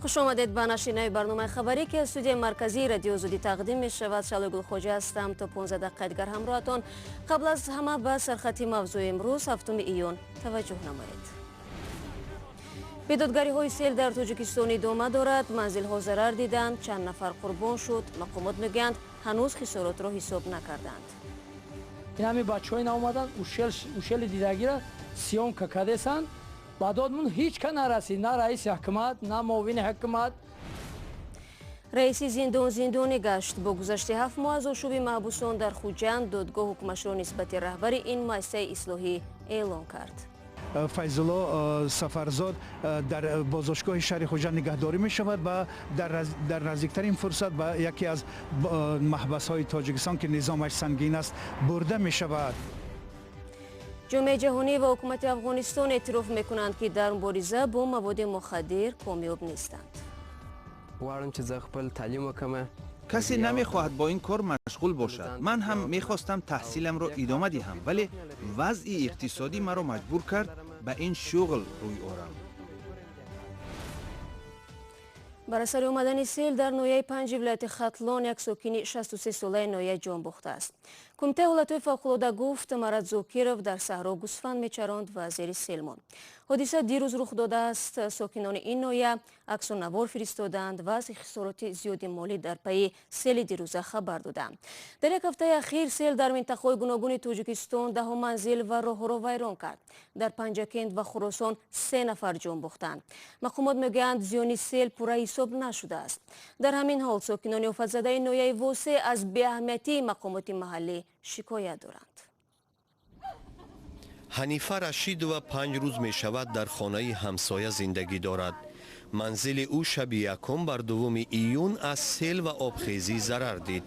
خوش آمدید به نشر برنامه خبری که از استودیوی مرکزی رادیو ازودی تقدیم می شود. شالو گلخوجه هستم تا 15 دقیقه دیگر همراهتان. قبل از همه به سرخطی موضوع امروز هفتم ایون توجه نمایید. بیدادگری های سیل در تاجیکستان ادامه دارد. منزل ها ضرر دیدند، چند نفر قربان شد. مقامات میگویند هنوز خسارات را حساب نکردند. این همه بچه‌های نامدن اوشل دیدگی را سیام کردند. بعدمون هیچ کن نرسید، نه رئیس حکومت نه معاون حکومت. راиси зиндони гашт با گذشت 7 ماه از آشوب محبوسان در خوجند دادگاه حکمش را نسبت رهبر این مؤسسه اصلاحی اعلام کرد. فیض‌الله سفرزاد در بازداشتگاه شهر خوجند نگهداری می شود و در نزدیکترین فرصت به یکی از محبس‌های تاجیکستان که نظامش سنگین است برده می شود. جامعه جهانی و حکومت افغانستان اعتراف میکنند که در مبارزه با مواد مخدر کامیاب نیستند. کسی نمیخواهد با این کار مشغول باشد. من هم میخواستم تحصیلم را ادامه دهم، ولی وضع اقتصادی مرا مجبور کرد به این شغل روی آورم. بر اثر آمدن سیل در ناحیه 5 ولایت ختلان یک ساکن 63 ساله ناحیه جان باخته است. کمیته حالتهای فوق‌العاده گفت مرد زاکرов در صحرا گوسفند میچراند و زیر سیل ماند. حادثه دیروز رخ داده است. ساکنان این ناحیه عکس و نوار فرستادند و از خسارات زیاد مالی در پی سیل دیروزه خبر دادند. در یک هفته اخیر سیل در منطقه‌های گوناگون تاجیکستان ده منزل و راه‌ها را ویران کرد. در پنجکند و خراسان 3 نفر جان باختند. مقامات میگویند زیان سیل پوره حساب نشده است. در همین حال ساکنان آفاتزده ناحیه واسع از بی‌اهمیتی مقامات محلی شکایت دارند. حنیفه رشید و 5 روز می شود در خانه همسایه زندگی دارد. منزل او شب یکم بر 2 ایون از سیل و آبخیزی ضرر دید.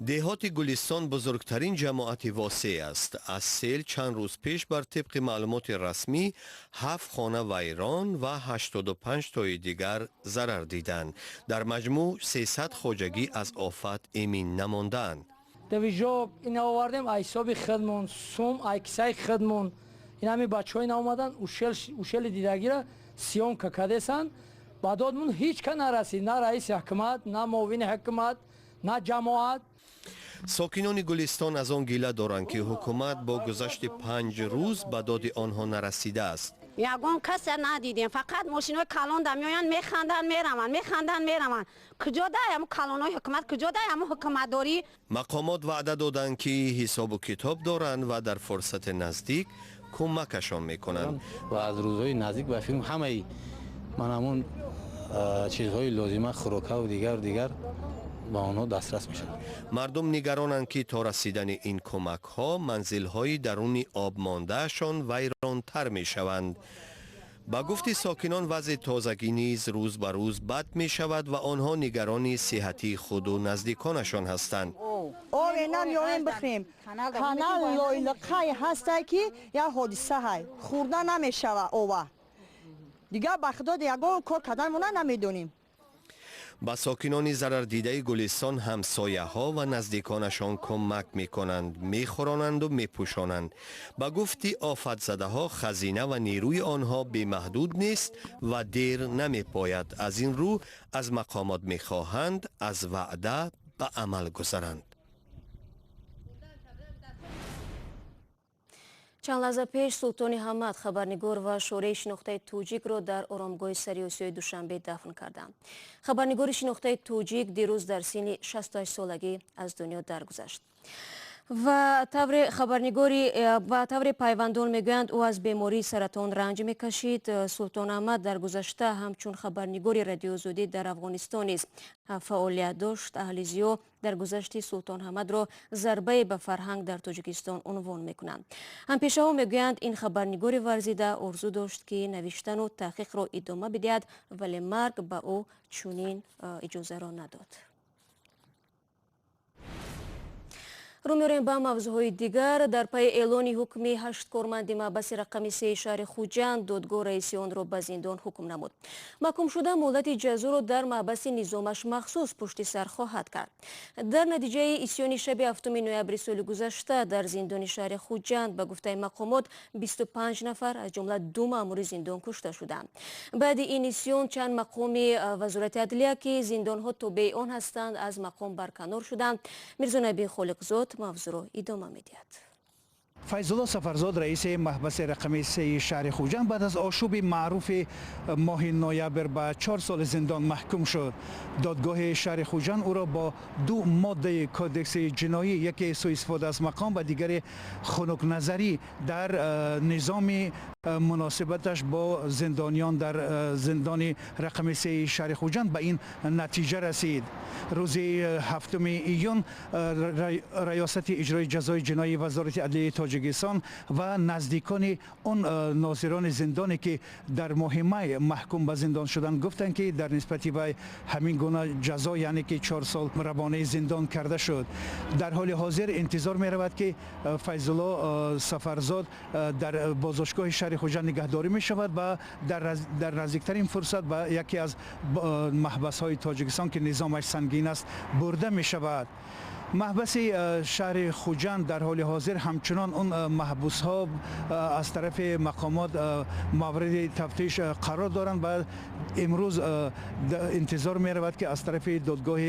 دهاتی گلستان بزرگترین جماعت واسع است. از سیل چند روز پیش بر طبق معلومات رسمی 7 خانه ویران و 85 تای دیگر ضرر دیدند. در مجموع 300 خواجگی از آفت امین نماندند. دویجا این آوردیم حساب خودمون، سوم عکسای خودمون. این همه بچه‌های اومدن اوشل دیدگی را سیام کردند. بعدمون هیچ کن نرسید، نه رئیس حکومت نه معاون حکومت نه جماعت. ساکنان گلستان از آن گله دارند که حکومت با گذشت 5 روز به داد آنها نرسیده است. یگان کس ندیدیم، فقط ماشین‌های کلان در میآیند میخندن میروند. کجا دایم کلان‌های حکومت، کجا دایم حکومت داری؟ مقامات وعده دادند که حساب و کتاب دارند و در فرصت نزدیک کمکشان میکنند. و از روزهای نزدیک به فیلم همه من همون چیزهای لازمه خوراک‌ها و دیگر با آنها دسترس می شود. مردم نگرانند که تا رسیدن این کمک ها منزل های درون آب مانده شان ویرانتر می شوند. با گفت ساکنان وضع تازگی نیز روز به روز بد می شود و آنها نگران صحتی خود و نزدیکانشان هستند. اینا میایم بخریم. کانال لایلقای هسته که یا حادثه های خورده نمی شود اوه. دیگه بخدا دیگه کار کردن مون نمیدونیم. با ساکنان ضرر دیده گلستان همسایه ها و نزدیکانشان کمک می کنند، می خورانند و می پوشانند. با گفتی آفاتزده ها خزینه و نیروی آنها بی محدود نیست و دیر نمی پاید. از این رو از مقامات می خواهند از وعده به عمل گذارند. چند لحظه پیش سلطانی حمد خبرنگار و شورای شناخته توجیک را در آرامگاه سریاسی دشنبه دفن کردند. خبرنگار شناخته توجیک دیروز در سن 68 سالگی از دنیا درگذشت. و طور پیوندان میگویند او از بیماری سرطان رنج میکشید. سلطان ҳамад در گذشته همچون خبرنگار رادیو ازودی در افغانستان نیز فعالیت داشت. اهل زیو در گذشته سلطان ҳамад را ضربه به فرهنگ در تاجیکستان عنوان میکنند. همپیشه ها میگویند این خبرنگار ورزیده آرزو داشت که نوشتن و تحقیق را ادامه بدهد، ولی مرگ به او چنین اجازه را نداد. رو می‌ریم با موضوعهای دیگر. در پی اعلان حکم 8 کارمند محبس رقم 3 شهر خوجند، دادگاه رئیسی آن را به زندان حکم نمود. محکوم شده مهلت جزا را در محبس نظامش مخصوص پشت سر خواهد کرد. در نتیجه عصیان شب 7 نوامبر سال گذشته در زندان شهر خوجند به گفته مقامات 25 نفر از جمله 2 مأمور زندان کشته شدند. بعد این عصیان چند مقام وزارت عدلیه که زندان‌ها تابع آن هستند از مقام برکنار شدند. میرزا خالقزاد موضوع را ادامه می‌دهد. فیض‌الله سفرزاد رئیس محبس رقم 3 شهر خوجند بعد از آشوب معروف ماه نوامبر به 4 سال زندان محکوم شد. دادگاه شهر خوجند او را با 2 ماده کودکس جنایی، یکی سوء استفاده از مقام و دیگر خنک نظری در نظام مناسبتش با زندانیان در زندان رقم 3 شهر خوجند به این نتیجه رسید. روز 7 ایون ریاست اجرای جزای جنایی وزارت عدلیه تاجیکستان و نزدیکان آن ناظران زندانی که در ماه می محکوم به زندان شدند گفتند که در نسبت به همین گونه جزا، یعنی که 4 سال روانه زندان کرده شد. در حال حاضر انتظار می رود که فیض‌الله سفرزاد در بازداشتگاه شهر خوجند نگهداری می شود و در نزدیکترین فرصت به یکی از محبس های تاجیکستان که نظامش سنگین است برده می شود. محبس شهر خوجند در حال حاضر همچنان اون محبوس ها از طرف مقامات مورد تفتیش قرار دارند و امروز انتظار می رود که از طرف دادگاه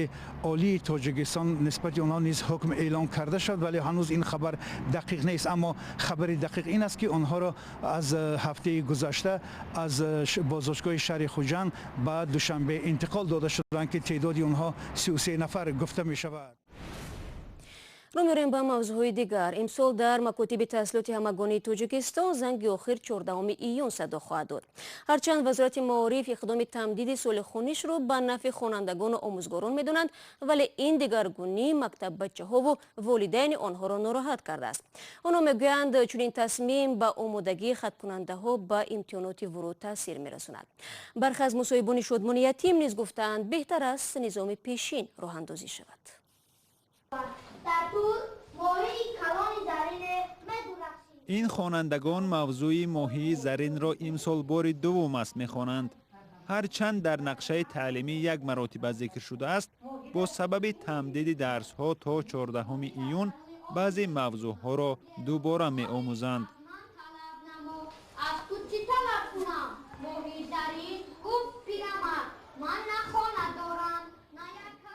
عالی تاجیکستان نسبت آنها نیز حکم اعلام کرده شد، ولی هنوز این خبر دقیق نیست. اما خبر دقیق این است که آنها را از هفته گذشته از بازداشتگاه شهر خوجند به دوشنبه انتقال داده شدند که تعداد آنها 33 نفر گفته می شود. رو می‌ریم با موضوع دیگر. امسال در مکاتب تحصیلات همگانی تاجیکستان زنگ آخر 14 ایون صدا خواهد داد. هرچند وزارت معارف اقدام تمدید سال خونیش رو به نفع خوانندگان و آموزگاران می‌دونند، ولی این دگرگونی مکتب بچه‌ها و والدین آنها را ناراحت کرده است. آنها میگویند چنین تصمیم به آمادگی خودکننده‌ها به امتحانات ورود تاثیر می‌رساند. برخی از مصاحبان شادمان یتیم نیز گفتند بهتر است نظام پیشین راه اندازی شود. این خوانندگان موضوع ماهی زرین را امسال بار دوم است می‌خوانند. هرچند در نقشه تعلیمی یک مراتبه ذکر شده است، با سبب تمدید درس ها تا 14 ایون بعضی موضوع ها را دوباره می‌آموزند.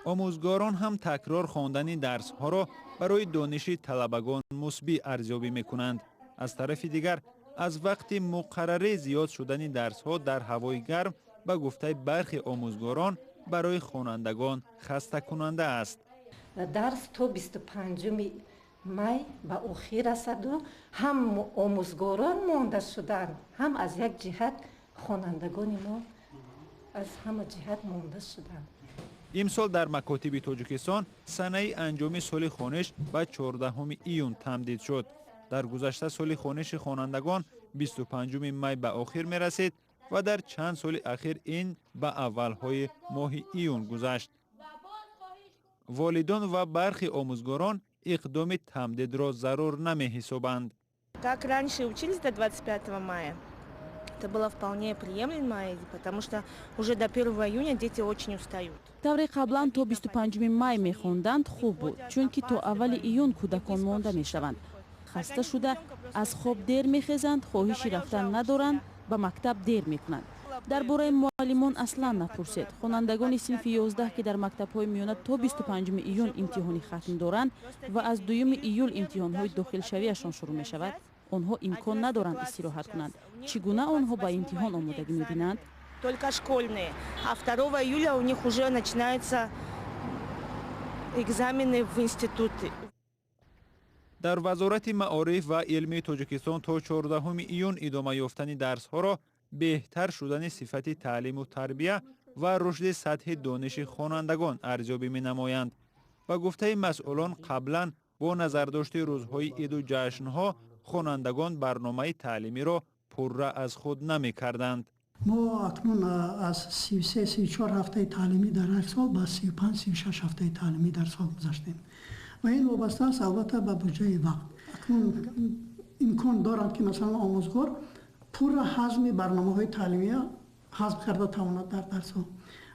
آموزگاران هم تکرار خواندن درس ها را برای دانش طلبگان مثبت ارزیابی می‌کنند. از طرف دیگر از وقت مقرره زیاد شدن درس ها در هوای گرم به گفته برخی آموزگاران برای خوانندگان خسته کننده است. درس تا 25 می به آخر رسید و هم آموزگاران مانده شدند، هم از یک جهت خوانندگان ما از همه جهت مانده شدند. امسال در مکاتب تاجیکستان سنه انجام سال خوانش به 14 ایون تمدید شد. در گذشته سال خوانش خوانندگان 25 می به آخر می رسید و در چند سال اخیر این به اولهای ماه ایون گذشت. والدان و برخی آموزگاران اقدام تمدید را ضرور نمی حسابند. Как раньше учились до 25 мая, это было вполне приемлемо, потому что уже до 1 июня дети очень устают. тавре қаблан то 25 май мехонданд хуб буд, чунки то аввали июн кӯдакон монда мешаванд. хаста шуда аз хоб дер мехезанд, хоҳиши рафтан надоранд, ба мактаб дер мекунанд. дар бораи муаллимон аслан напурсед. хонандагони синфи 11 ки дар мактабҳои миёна то 25 июн имтиҳони хатм доранд ва аз 2 июл имтиҳонҳои дохилшавиашон шурӯъ мешавад, онҳо имкон надоранд истироҳат кунанд. чӣ гуна онҳо ба имтиҳон омодагӣ мебинанд? Только школьные, а 2 июля у них уже начинаются экзамены в институты. در وزارت معارف و علمی تاجیکستان تا 14 ایون ادامه یافتن درس‌ها را بهتر شدن صفت تعلیم و تربیه و رشد سطح دانش خوانندگان ارزیابی می‌نمایند. و گفته مسئولان قبلا با نظرداشت روزهای عید و جشن‌ها خوانندگان برنامه تعلیمی را پرره از خود نمی‌کردند. ما اکنون از 33-34 هفته تعلیمی در یک سال به 35-36 هفته تعلیمی در سال گذاشتیم. و این وابسته است البته به بودجه وقت. اکنون امکان دارد که مثلا آموزگار پر حزم برنامه‌های تعلیمی حذف کرده تواند در درس‌ها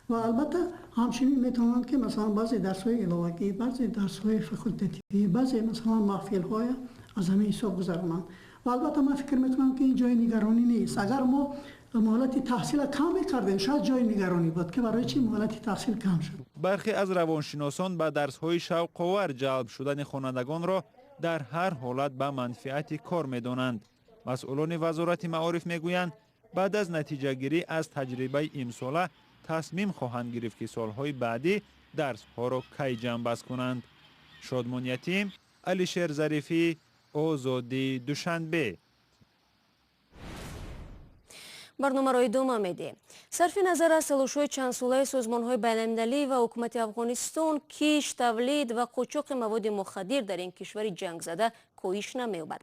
و البته همچنین میتوانند که مثلا بعضی درس‌های علاوه‌ای، بعضی درس‌های فاکولتاتیوی، بعضی مثلا محفل‌های از همین حساب گذرانند. و البته من فکر می‌کنم که این جای نگرانی نیست. اگر ما مهلت تحصیل کم می‌کردیم شاید جای نگرانی بود که برای چی مهلت تحصیل کم شد. برخی از روانشناسان به درس‌های شوق‌آور جلب شدن خوانندگان را در هر حالت به منفعت کار می‌دانند. مسئولان وزارت معارف میگویند بعد از نتیجه گیری از تجربه امساله تصمیم خواهند گرفت که سالهای بعدی درس‌ها را کی جنببست کنند. شادمان یتیم، علیشیر ظریفی، آزادی، دوشنبه. барномаро идома медиҳем. сарфи назар аз талошҳои чандсолаи созмонҳои байналмилалӣ ва ҳукумати Афғонистон киш, тавлид ва қучоқи маводи мухаддир дар ин кишвари ҷангзада коҳиш намеёбад.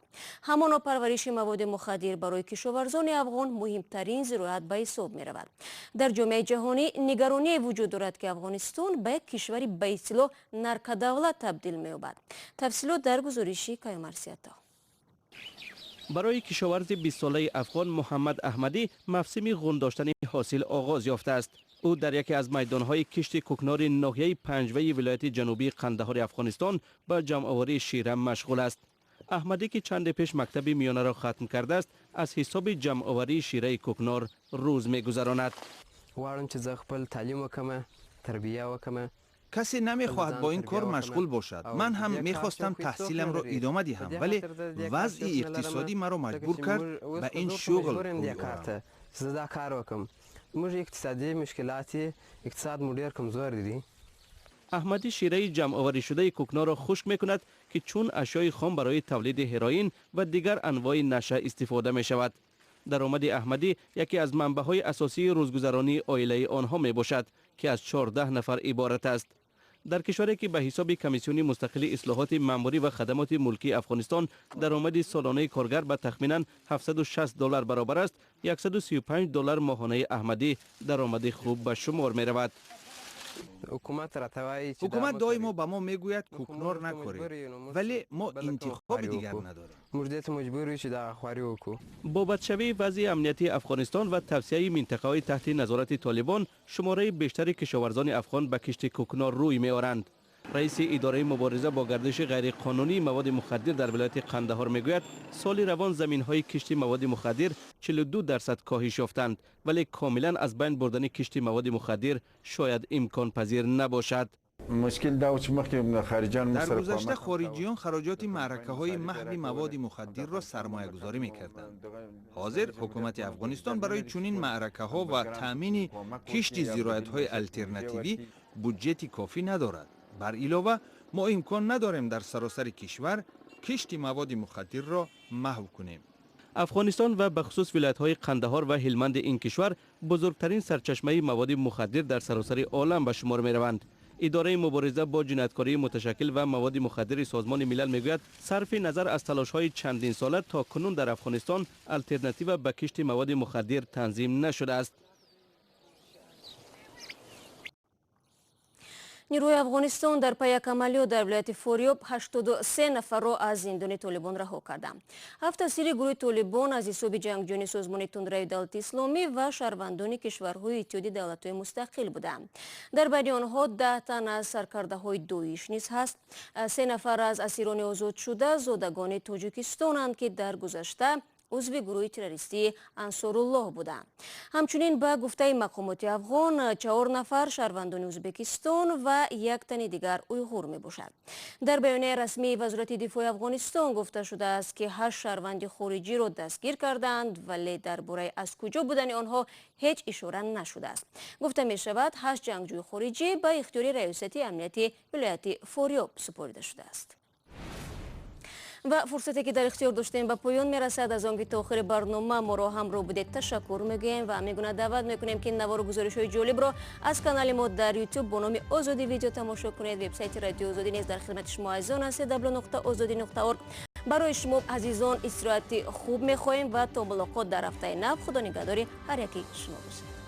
ҳамоно парвариши маводи мухаддир барои кишоварзони афғон муҳимтарин зироят ба ҳисоб меравад. дар ҷомеаи ҷаҳонӣ нигароние вуҷуд дорад ки Афғонистон ба як кишвари баистилоҳ наркодавлат табдил меёбад. тафсилот дар гузориши каймарсиятто. برای کشاورز 20 ساله افغان محمد احمدی موسم غون داشتن حاصل آغاز یافته است. او در یکی از میدانهای کشت کوکنار ناحیه پنجوه ولایت جنوبی قندهار افغانستان به جمع‌آوری شیره مشغول است. احمدی که چند پیش مکتب میانه را ختم کرده است، از حساب جمع‌آوری شیره کوکنار روز می‌گذراند. وارم چې زه خپل تعلیم وکم، تربیه وکم. کسی نمیخواهد با این کار مشغول باشد. من هم میخواستم تحصیلم را ادامه دهم ولی وضع اقتصادی مرا مجبور کرد به این شغل کنم. زده کار وکم. موږ اقتصادی مشکلاتی اقتصاد مو ډیر کمزور دی. احمدی شیره جمع‌آوری شده کوکنار را خشک میکند که چون اشیای خام برای تولید هروئین و دیگر انواع نشه استفاده می شود. درآمد احمدی یکی از منبع‌های اساسی روزگذرانی عائله آنها می باشد که از 14 نفر عبارت است. در کشوری که به حساب کمیسیون مستقل اصلاحات ماموری و خدمات ملکی افغانستان درآمد سالانه کارگر به تخمینا $760 برابر است، $135 ماهانه احمدی درآمد خوب به شمار می رود. حکومت دائما به ما میگوید کوکنار نکارید ولی ما انتخاب دیگر نداریم. با بدشوی وضع امنیتی افغانستان و توسعه منطقه‌های تحت نظارت طالبان شماره بیشتر کشاورزان افغان به کشت کوکنار روی می‌آورند. رئیس اداره مبارزه با گردش غیرقانونی مواد مخدر در ولایت قندهار میگوید سال روان زمین‌های کشت مواد مخدر 42% کاهش یافتند ولی کاملا از بین بردن کشت مواد مخدر شاید امکان پذیر نباشد. مشکل در گذشته خارجیان خراجات معرکه‌های محو مواد مخدر را سرمایه‌گذاری می‌کردند. حاضر حکومت افغانستان برای چنین معرکه‌ها و تامین کشت زراعت‌های الترناتیوی بودجه کافی ندارد. بر علاوه ما امکان نداریم در سراسر کشور کشت مواد مخدر را محو کنیم. افغانستان و به خصوص ولایت‌های قندهار و هلمند این کشور بزرگترین سرچشمه مواد مخدر در سراسر عالم به شمار می‌روند. اداره مبارزه با جنایتکاری متشکل و مواد مخدر سازمان ملل میگوید صرف نظر از تلاش‌های چندین ساله تا کنون در افغانستان الترناتیو به کشت مواد مخدر تنظیم نشده است. نیروی افغانستان در پی یک عملیات در ولایت فاریاب 83 نفر را از زندان طالبان رها کردند. 7 اسیر گروه طالبان از حساب جنگجویان سازمان تندروی دولت اسلامی و شهروندان کشورهای اتحادیه دولت‌های مستقل بودند. در بین آنها 10 تن از سرکرده‌های داعش نیز هست. 3 نفر از اسیران آزاد شده زادگان تاجیکستانند که در گذشته узви гурӯҳи террористии ансоруллоҳ буданд. ҳамчунин ба гуфтаи мақомоти афғон 4 нафар шаҳрвандони ӯзбекистон ва 1 тани дигар уйғур мебошад. дар баёнияи расмии вазорати дифои афғонистон гуфта шудааст ки 8 шаҳрванди хориҷиро дастгир карданд вале дар бораи аз куҷо будани онҳо ҳеҷ ишора нашудааст. гуфта мешавад 8 ҷангҷӯи хориҷӣ ба ихтиёри раисати амнияти вилояти фориёб супорида шудааст. و فرصتی که در اختیار داشتیم به پایان میرسد. از آنکه تا آخر برنامه ما را همراه بودید تشکر میگوییم و میگونه دعوت میکنیم که نوار و گزارش های جالب را از کانال ما در یوتیوب با نام آزادی ویدیو تماشا کنید. وبسایت رادیو آزادی نیز در خدمت شما عزیزان است. www.azadi.org. برای شما عزیزان استراحت خوب میخواهیم و تا ملاقات در هفته نو. خدا نگهداری هر یکی شما باشید.